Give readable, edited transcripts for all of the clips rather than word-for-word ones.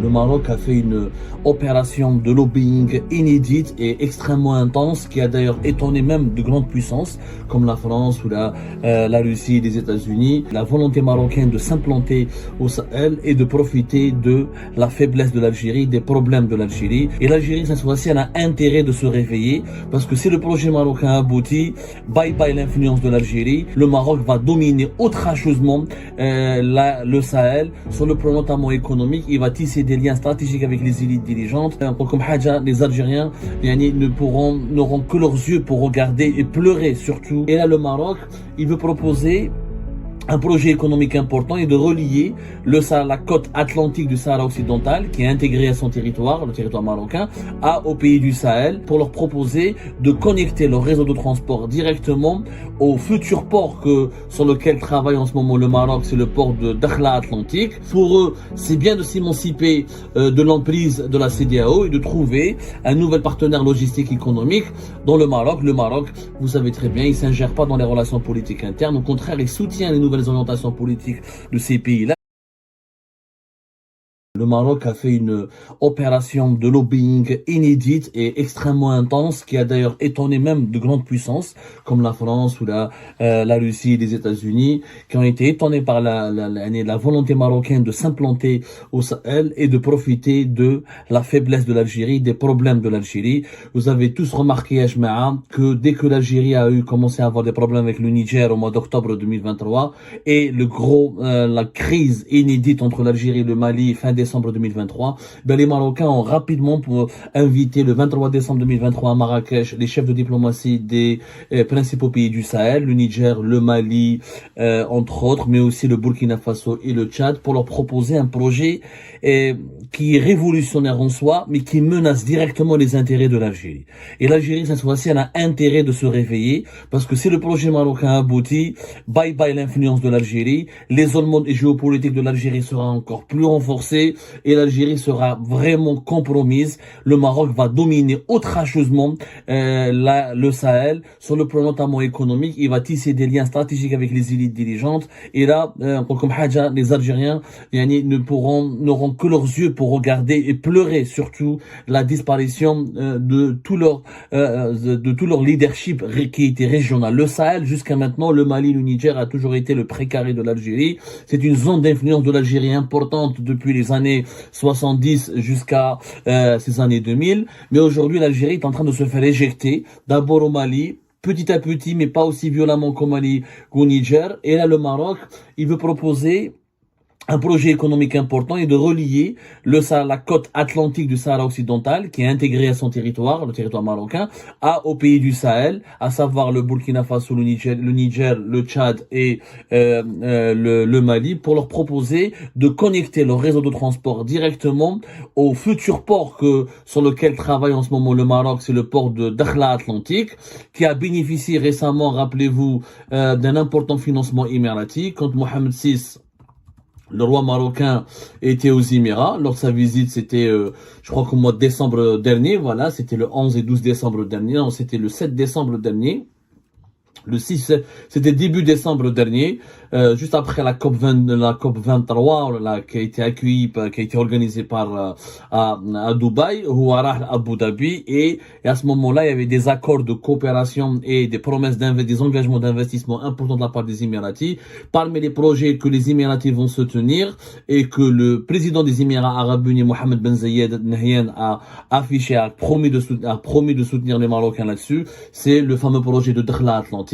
Le Maroc a fait une opération de lobbying inédite et extrêmement intense qui a d'ailleurs étonné même de grandes puissances comme la France ou la Russie et les États-Unis. La volonté marocaine de s'implanter au Sahel et de profiter de la faiblesse de l'Algérie, des problèmes de l'Algérie. Et l'Algérie, cette fois-ci, elle a intérêt de se réveiller parce que si le projet marocain aboutit, bye bye l'influence de l'Algérie, le Maroc va dominer outrageusement le Sahel sur le plan notamment économique. Il va tisser des liens stratégiques avec les élites dirigeantes. Comme Hadja, les Algériens n'auront que leurs yeux pour regarder et pleurer surtout. Et là, le Maroc, il veut proposer un projet économique important est de relier la côte atlantique du Sahara occidental, qui est intégrée à son territoire, le territoire marocain, aux pays du Sahel, pour leur proposer de connecter leur réseau de transport directement au futur port sur lequel travaille en ce moment le Maroc, c'est le port de Dakhla Atlantique. Pour eux, c'est bien de s'émanciper de l'emprise de la CEDEAO et de trouver un nouvel partenaire logistique économique dans le Maroc. Le Maroc, vous savez très bien, il ne s'ingère pas dans les relations politiques internes. Au contraire, il soutient les nouvelles orientations politiques de ces pays-là. Le Maroc a fait une opération de lobbying inédite et extrêmement intense qui a d'ailleurs étonné même de grandes puissances comme la France ou la Russie et les États-Unis qui ont été étonnés par la volonté marocaine de s'implanter au Sahel et de profiter de la faiblesse de l'Algérie, des problèmes de l'Algérie. Vous avez tous remarqué, Ajma'a, que dès que l'Algérie a commencé à avoir des problèmes avec le Niger au mois d'octobre 2023 et la crise inédite entre l'Algérie et le Mali fin décembre 2023, les Marocains ont rapidement invité le 23 décembre 2023 à Marrakech les chefs de diplomatie des principaux pays du Sahel, le Niger, le Mali, entre autres, mais aussi le Burkina Faso et le Tchad, pour leur proposer un projet qui est révolutionnaire en soi, mais qui menace directement les intérêts de l'Algérie. Et l'Algérie, cette fois-ci, elle a intérêt de se réveiller, parce que si le projet marocain aboutit, bye bye l'influence de l'Algérie, l'isolement géopolitique de l'Algérie sera encore plus renforcé, et l'Algérie sera vraiment compromise. Le Maroc va dominer outrageusement le Sahel sur le plan notamment économique. Il va tisser des liens stratégiques avec les élites dirigeantes. Et là, comme Hadja, les Algériens n'auront que leurs yeux pour regarder et pleurer surtout la disparition de tout leur leadership qui était régional. Le Sahel, jusqu'à maintenant, le Mali, le Niger a toujours été le précaré de l'Algérie. C'est une zone d'influence de l'Algérie importante depuis les années 70 jusqu'à ces années 2000. Mais aujourd'hui, l'Algérie est en train de se faire éjecter, d'abord au Mali, petit à petit, mais pas aussi violemment qu'au Mali qu'au Niger. Et là, le Maroc, il veut proposer un projet économique important est de relier la côte atlantique du Sahara occidental, qui est intégrée à son territoire, le territoire marocain, aux pays du Sahel, à savoir le Burkina Faso, le Niger, le Tchad et le Mali, pour leur proposer de connecter leur réseau de transport directement au futur port sur lequel travaille en ce moment le Maroc, c'est le port de Dakhla Atlantique, qui a bénéficié récemment, rappelez-vous, d'un important financement émiratique. Quand Mohamed VI, le roi marocain, était aux Émirats lors de sa visite, c'était je crois qu'au mois de décembre dernier, voilà, c'était le 11 et 12 décembre dernier, non, c'était le 7 décembre dernier. Le 6, c'était début décembre dernier, juste après la COP 23, qui a été accueillie, qui a été organisée à Dubaï, Houarah, Abu Dhabi, et à ce moment-là, il y avait des accords de coopération et des promesses des engagements d'investissement importants de la part des Émiratis. Parmi les projets que les Émiratis vont se tenir et que le président des Émirats Arabes Unis, Mohamed Ben Zayed Nahyan, a affiché, a promis de soutenir les Marocains là-dessus, c'est le fameux projet de Dakhla Atlantique,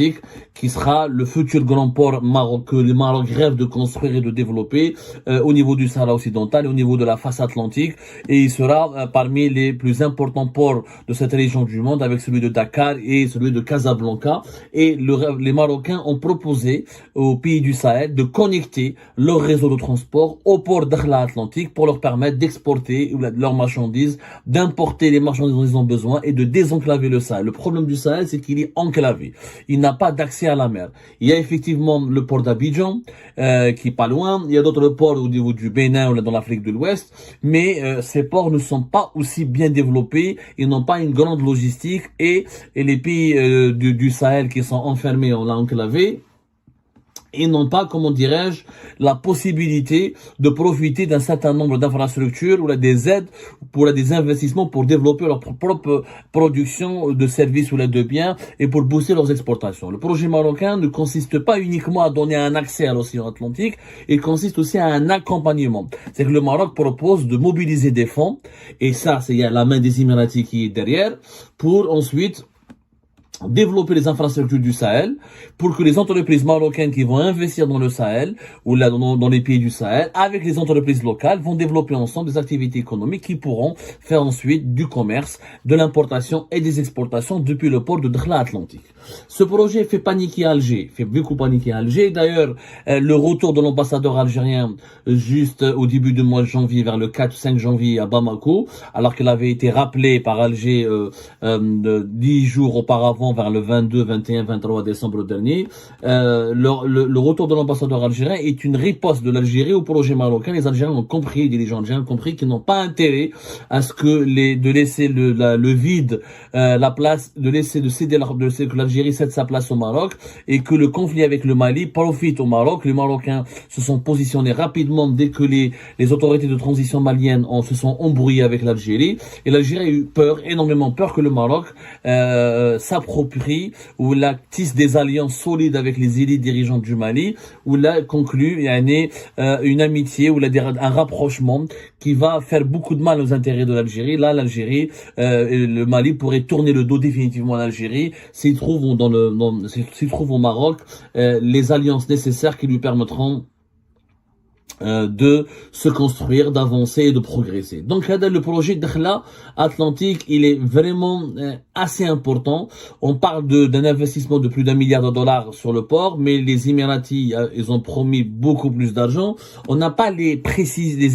qui sera le futur grand port que le Maroc rêve de construire et de développer au niveau du Sahara occidental et au niveau de la face atlantique, et il sera parmi les plus importants ports de cette région du monde, avec celui de Dakar et celui de Casablanca. Et les Marocains ont proposé aux pays du Sahel de connecter leur réseau de transport au port Dakhla Atlantique pour leur permettre d'exporter leurs marchandises, d'importer les marchandises dont ils ont besoin et de désenclaver le Sahel. Le problème du Sahel, c'est qu'il est enclavé. Il n'a pas d'accès à la mer. Il y a effectivement le port d'Abidjan, qui est pas loin. Il y a d'autres ports au niveau du Bénin ou dans l'Afrique de l'Ouest. Mais ces ports ne sont pas aussi bien développés. Ils n'ont pas une grande logistique. Et les pays du Sahel qui sont enfermés, on l'a enclavé, et n'ont pas, comment dirais-je, la possibilité de profiter d'un certain nombre d'infrastructures ou là des aides pour des investissements pour développer leur propre production de services ou là de biens et pour booster leurs exportations. Le projet marocain ne consiste pas uniquement à donner un accès à l'océan Atlantique, il consiste aussi à un accompagnement. C'est que le Maroc propose de mobiliser des fonds et ça, c'est la main des Émiratis qui est derrière pour ensuite développer les infrastructures du Sahel pour que les entreprises marocaines qui vont investir dans le Sahel ou là dans les pays du Sahel avec les entreprises locales vont développer ensemble des activités économiques qui pourront faire ensuite du commerce, de l'importation et des exportations depuis le port de Dakhla Atlantique. Ce projet fait paniquer Alger, fait beaucoup paniquer Alger. D'ailleurs, le retour de l'ambassadeur algérien juste au début du mois de janvier, vers le 4-5 janvier à Bamako, alors qu'il avait été rappelé par Alger 10 jours auparavant, vers le 22, 21, 23 décembre dernier. Le retour de l'ambassadeur algérien est une riposte de l'Algérie au projet marocain. Les Algériens ont compris, les dirigeants algériens ont compris qu'ils n'ont pas intérêt à ce que de laisser le vide, la place, de céder que l'Algérie cède sa place au Maroc et que le conflit avec le Mali profite au Maroc. Les Marocains se sont positionnés rapidement dès que les autorités de transition maliennes se sont embrouillées avec l'Algérie et l'Algérie a eu peur, énormément peur que le Maroc s'approprie ou là tisse des alliances solides avec les élites dirigeantes du Mali ou là conclut une amitié ou là un rapprochement qui va faire beaucoup de mal aux intérêts de l'Algérie. Là, l'Algérie, le Mali pourrait tourner le dos définitivement à l'Algérie s'il trouve au Maroc les alliances nécessaires qui lui permettront de se construire, d'avancer et de progresser. Donc le projet Dakhla Atlantique, il est vraiment assez important. On parle d'un investissement de plus d'1 milliard de dollars sur le port, mais les Émiratis, ils ont promis beaucoup plus d'argent. On n'a pas les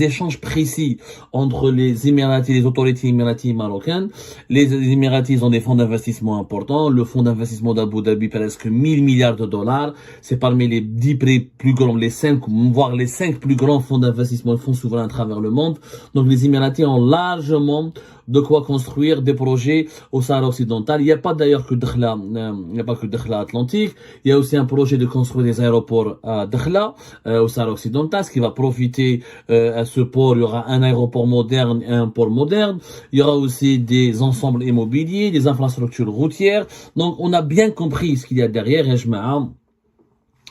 échanges précis entre les Émiratis, les autorités émiraties marocaines. Les Émiratis, ils ont des fonds d'investissement importants. Le fonds d'investissement d'Abu Dhabi, presque 1000 milliards de dollars. C'est parmi les 10 plus grands, les 5, voire les 5 plus grands fonds d'investissement, fonds souverains à travers le monde. Donc les Émiratis ont largement de quoi construire des projets au Sahara occidental. Il n'y a pas d'ailleurs que Dakhla, il n'y a pas que Dakhla Atlantique. Il y a aussi un projet de construire des aéroports à Dakhla, au Sahara occidental, ce qui va profiter à ce port. Il y aura un aéroport moderne et un port moderne. Il y aura aussi des ensembles immobiliers, des infrastructures routières. Donc on a bien compris ce qu'il y a derrière. Et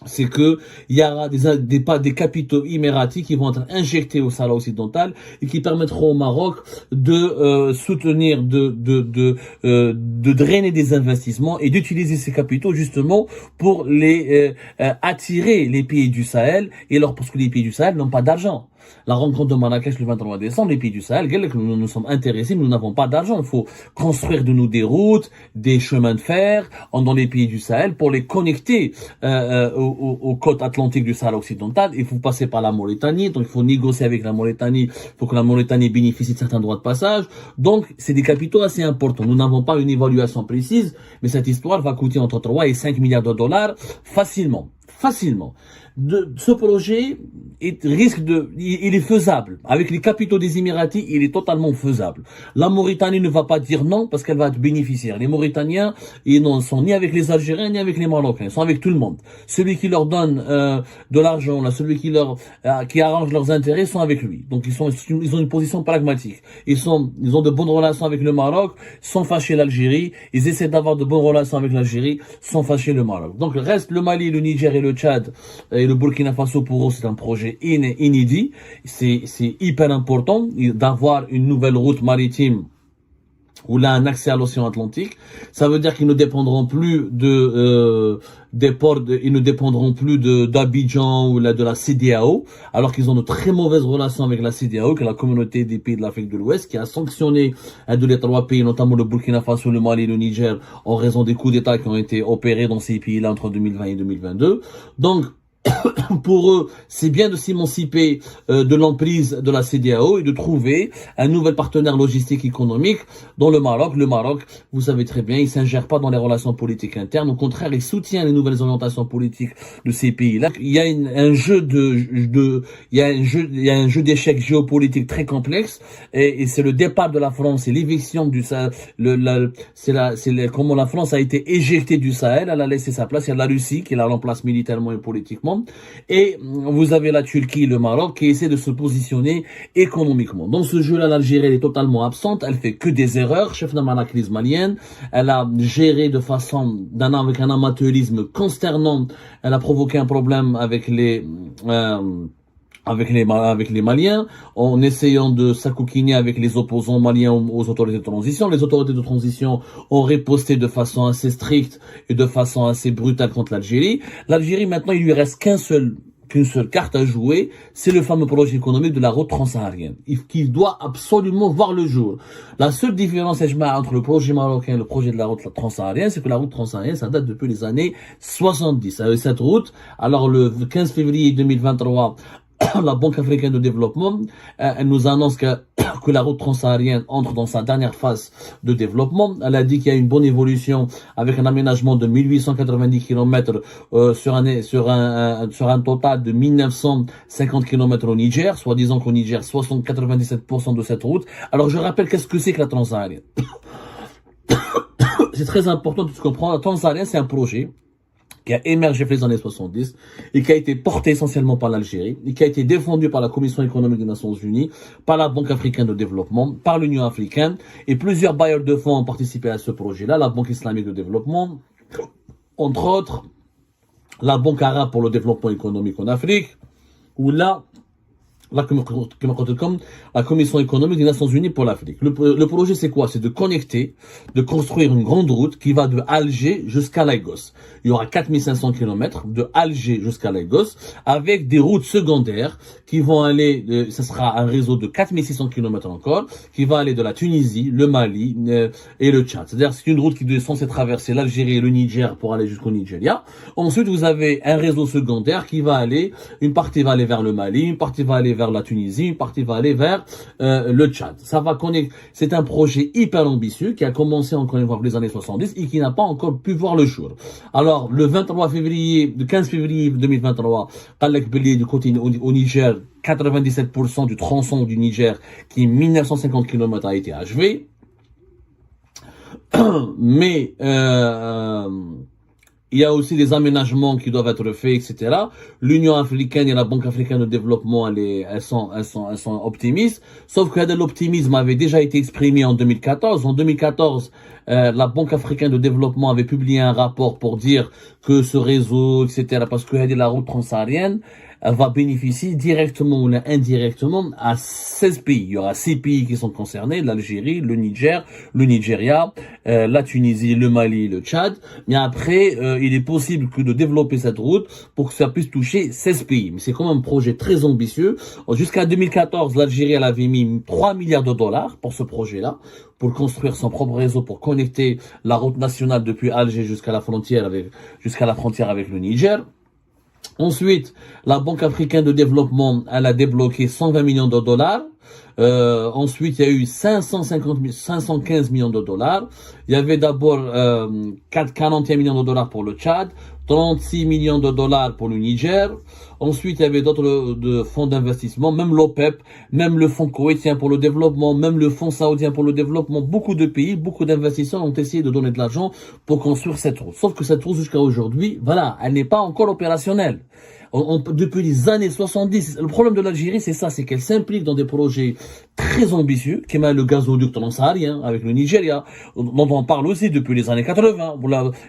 c'est que il y aura des capitaux émiratis qui vont être injectés au Sahara occidental et qui permettront au Maroc de soutenir, de drainer des investissements et d'utiliser ces capitaux justement pour attirer les pays du Sahel parce que les pays du Sahel n'ont pas d'argent. La rencontre de Marrakech le 23 décembre, les pays du Sahel, nous sommes intéressés, mais nous n'avons pas d'argent. Il faut construire de nous des routes, des chemins de fer dans les pays du Sahel pour les connecter aux côtes atlantiques du Sahara occidental. Il faut passer par la Mauritanie, donc il faut négocier avec la Mauritanie pour que la Mauritanie bénéficie de certains droits de passage. Donc, c'est des capitaux assez importants. Nous n'avons pas une évaluation précise, mais cette histoire va coûter entre 3 et 5 milliards de dollars facilement. Ce projet il est faisable. Avec les capitaux des Émiratis, il est totalement faisable. La Mauritanie ne va pas dire non parce qu'elle va être bénéficiaire. Les Mauritaniens, ils ne sont ni avec les Algériens ni avec les Marocains. Ils sont avec tout le monde. Celui qui leur donne de l'argent, celui qui arrange leurs intérêts, sont avec lui. Donc ils ont une position pragmatique. Ils ont de bonnes relations avec le Maroc, sans fâcher l'Algérie. Ils essaient d'avoir de bonnes relations avec l'Algérie, sans fâcher le Maroc. Donc reste le Mali, le Niger et le Tchad et le Burkina Faso. Pour eux, c'est un projet inédit. C'est hyper important d'avoir une nouvelle route maritime ou là un accès à l'océan Atlantique. Ça veut dire qu'ils ne dépendront plus des ports, ils ne dépendront plus d'Abidjan ou là de la CEDEAO, alors qu'ils ont de très mauvaises relations avec la CEDEAO, qui est la communauté des pays de l'Afrique de l'Ouest, qui a sanctionné les 3 pays, notamment le Burkina Faso, le Mali et le Niger, en raison des coups d'État qui ont été opérés dans ces pays-là entre 2020 et 2022. Donc pour eux, c'est bien de s'émanciper de l'emprise de la CEDEAO et de trouver un nouvel partenaire logistique économique dans le Maroc. Le Maroc, vous savez très bien, il ne s'ingère pas dans les relations politiques internes. Au contraire, il soutient les nouvelles orientations politiques de ces pays-là. Il y a un jeu il y a un jeu d'échecs géopolitique très complexe et c'est le départ de la France et l'éviction du Sahel. Comment la France a été éjectée du Sahel, elle a laissé sa place. Il y a la Russie qui la remplace militairement et politiquement. Et vous avez la Turquie, le Maroc qui essaie de se positionner économiquement. Dans ce jeu-là, l'Algérie elle est totalement absente. Elle fait que des erreurs. Chef de la crise malienne, elle a géré de façon avec un amateurisme consternant. Elle a provoqué un problème avec les Maliens, en essayant de s'acoquiner avec les opposants maliens aux autorités de transition. Les autorités de transition ont riposté de façon assez stricte et de façon assez brutale contre l'Algérie. L'Algérie, maintenant, il lui reste qu'une seule carte à jouer, c'est le fameux projet économique de la route transsaharienne, qui doit absolument voir le jour. La seule différence entre le projet marocain et le projet de la route transsaharienne, c'est que la route transsaharienne, ça date depuis les années 70. Cette route, alors le 15 février 2023, la Banque africaine de développement, elle nous annonce que la route transsaharienne entre dans sa dernière phase de développement. Elle a dit qu'il y a une bonne évolution avec un aménagement de 1890 km sur un total de 1950 km au Niger, soit disant qu'au Niger, 97% de cette route. Alors je rappelle qu'est-ce que c'est que la transsaharienne. C'est très important de se comprendre. La transsaharienne, c'est un projet qui a émergé dans les années 70 et qui a été porté essentiellement par l'Algérie et qui a été défendu par la Commission économique des Nations Unies, par la Banque africaine de développement, par l'Union africaine et plusieurs bailleurs de fonds ont participé à ce projet-là, la Banque islamique de développement, entre autres, la Banque arabe pour le développement économique en Afrique, ou la Commission économique des Nations Unies pour l'Afrique. Le projet, c'est quoi? C'est de construire une grande route qui va de Alger jusqu'à Lagos. Il y aura 4500 km de Alger jusqu'à Lagos, avec des routes secondaires qui vont aller, ce sera un réseau de 4600 km encore, qui va aller de la Tunisie, le Mali et le Tchad. C'est-à-dire, c'est une route qui est censée traverser l'Algérie et le Niger pour aller jusqu'au Nigeria. Ensuite, vous avez un réseau secondaire qui va aller, une partie va aller vers le Mali, une partie va aller vers la Tunisie, une partie va aller vers le Tchad. Ça va connecter. C'est un projet hyper ambitieux qui a commencé encore une fois les années 70 et qui n'a pas encore pu voir le jour. Alors, le 15 février 2023, Khalek Belli du côté au Niger, 97% du tronçon du Niger qui est 1950 km a été achevé. Mais il y a aussi des aménagements qui doivent être faits, etc. L'Union africaine et la Banque africaine de développement, elles sont optimistes. Sauf que l'optimisme avait déjà été exprimé en 2014. En 2014, la Banque africaine de développement avait publié un rapport pour dire que ce réseau, etc., parce que la route transsaharienne, elle va bénéficier directement ou indirectement à 16 pays. Il y aura 6 pays qui sont concernés, l'Algérie, le Niger, le Nigeria, la Tunisie, le Mali, le Tchad. Mais après, il est possible que de développer cette route pour que ça puisse toucher 16 pays. Mais c'est quand même un projet très ambitieux. Jusqu'à 2014, l'Algérie, elle avait mis 3 milliards de dollars pour ce projet-là, pour construire son propre réseau, pour connecter la route nationale depuis Alger jusqu'à la frontière avec le Niger. Ensuite, la Banque africaine de développement, elle a débloqué 120 millions de dollars. Ensuite, il y a eu 515 millions de dollars. Il y avait d'abord 41 millions de dollars pour le Tchad, 36 millions de dollars pour le Niger. Ensuite, il y avait d'autres fonds d'investissement, même l'OPEP, même le fonds koweïtien pour le développement, même le fonds saoudien pour le développement. Beaucoup de pays, beaucoup d'investisseurs ont essayé de donner de l'argent pour construire cette route. Sauf que cette route, jusqu'à aujourd'hui, voilà, elle n'est pas encore opérationnelle. Depuis les années 70, le problème de l'Algérie, c'est ça, c'est qu'elle s'implique dans des projets très ambitieux, qui est le gazoduc transsaharien avec le Nigeria, dont on parle aussi depuis les années 80.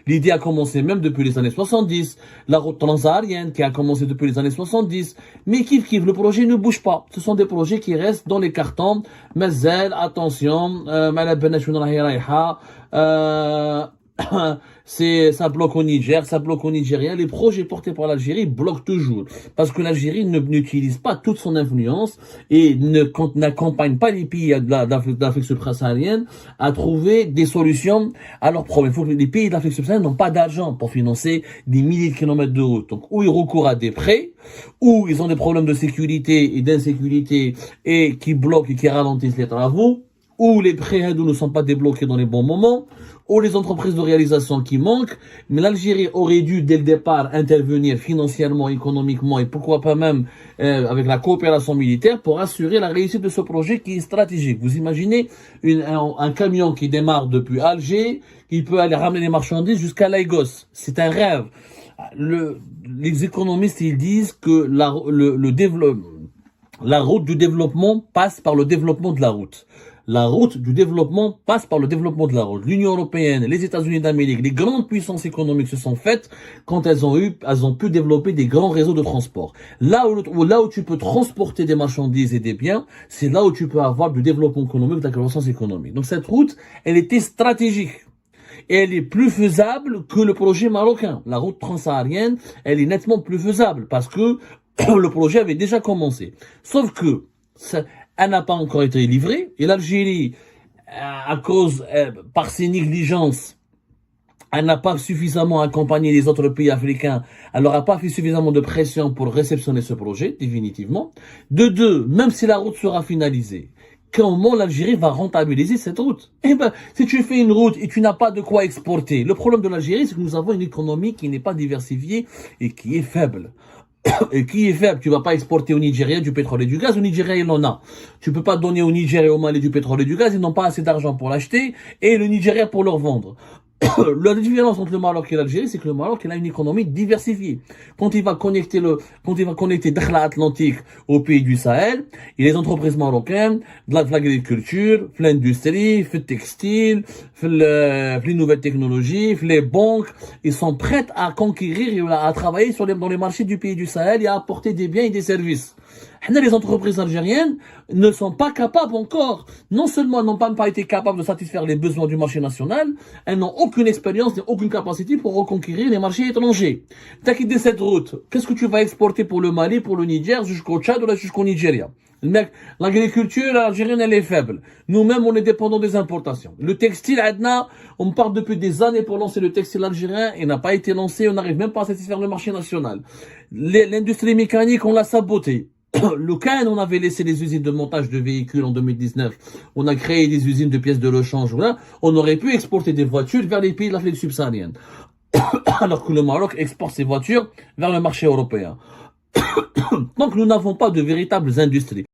L'idée a commencé même depuis les années 70. La route transsaharienne qui a commencé depuis les années 70. Mais kiff, le projet ne bouge pas. Ce sont des projets qui restent dans les cartons. Mazel, attention, ça bloque au Niger, ça bloque au Nigeria. Les projets portés par l'Algérie bloquent toujours. Parce que l'Algérie n'utilise pas toute son influence et n'accompagne pas les pays d'Afrique subsaharienne à trouver des solutions à leurs problèmes. Il faut que les pays d'Afrique subsaharienne n'ont pas d'argent pour financer des milliers de kilomètres de route. Donc, ou ils recourent à des prêts, ou ils ont des problèmes de sécurité et d'insécurité et qui bloquent et qui ralentissent les travaux, ou les prêts hindous ne sont pas débloqués dans les bons moments, ou les entreprises de réalisation qui manquent. Mais l'Algérie aurait dû, dès le départ, intervenir financièrement, économiquement et pourquoi pas même avec la coopération militaire pour assurer la réussite de ce projet qui est stratégique. Vous imaginez un camion qui démarre depuis Alger, qui peut aller ramener les marchandises jusqu'à Lagos. C'est un rêve. Les économistes, ils disent que la route du développement passe par le développement de la route. La route du développement passe par le développement de la route. L'Union européenne, les États-Unis d'Amérique, les grandes puissances économiques se sont faites quand elles ont pu développer des grands réseaux de transport. Là où tu peux transporter des marchandises et des biens, c'est là où tu peux avoir du développement économique, de la croissance économique. Donc cette route, elle était stratégique. Et elle est plus faisable que le projet marocain. La route transsaharienne, elle est nettement plus faisable parce que le projet avait déjà commencé. Sauf que elle n'a pas encore été livrée et l'Algérie, par ses négligences, elle n'a pas suffisamment accompagné les autres pays africains. Elle n'aura pas fait suffisamment de pression pour réceptionner ce projet, définitivement. De deux, même si la route sera finalisée, comment l'Algérie va rentabiliser cette route? Eh ben, si tu fais une route et tu n'as pas de quoi exporter, le problème de l'Algérie, c'est que nous avons une économie qui n'est pas diversifiée et qui est faible. Et qui est faible. Tu vas pas exporter au Nigeria du pétrole et du gaz. Au Nigeria, il en a. Tu peux pas donner au Niger et au Mali du pétrole et du gaz. Ils n'ont pas assez d'argent pour l'acheter et le Nigeria pour leur vendre. La différence entre le Maroc et l'Algérie, c'est que le Maroc, il a une économie diversifiée. Quand il va connecter Dakhla Atlantique au pays du Sahel, il y a les entreprises marocaines, de l'agriculture, de l'industrie, le textile, les nouvelles technologies, les banques, ils sont prêts à conquérir et à travailler dans les marchés du pays du Sahel et à apporter des biens et des services. Les entreprises algériennes ne sont pas capables encore, non seulement n'ont pas été capables de satisfaire les besoins du marché national, elles n'ont aucune expérience ni aucune capacité pour reconquérir les marchés étrangers. T'as quitté cette route, qu'est-ce que tu vas exporter pour le Mali, pour le Niger, jusqu'au Tchad ou jusqu'au Nigeria? L'agriculture algérienne, elle est faible. Nous-mêmes, on est dépendants des importations. Le textile, Adna, on parle depuis des années pour lancer le textile algérien, il n'a pas été lancé, on n'arrive même pas à satisfaire le marché national. L'industrie mécanique, on l'a sabotée. Le Caen, on avait laissé les usines de montage de véhicules en 2019. On a créé des usines de pièces de rechange. Voilà. On aurait pu exporter des voitures vers les pays de l'Afrique subsaharienne. Alors que le Maroc exporte ses voitures vers le marché européen. Donc nous n'avons pas de véritables industries.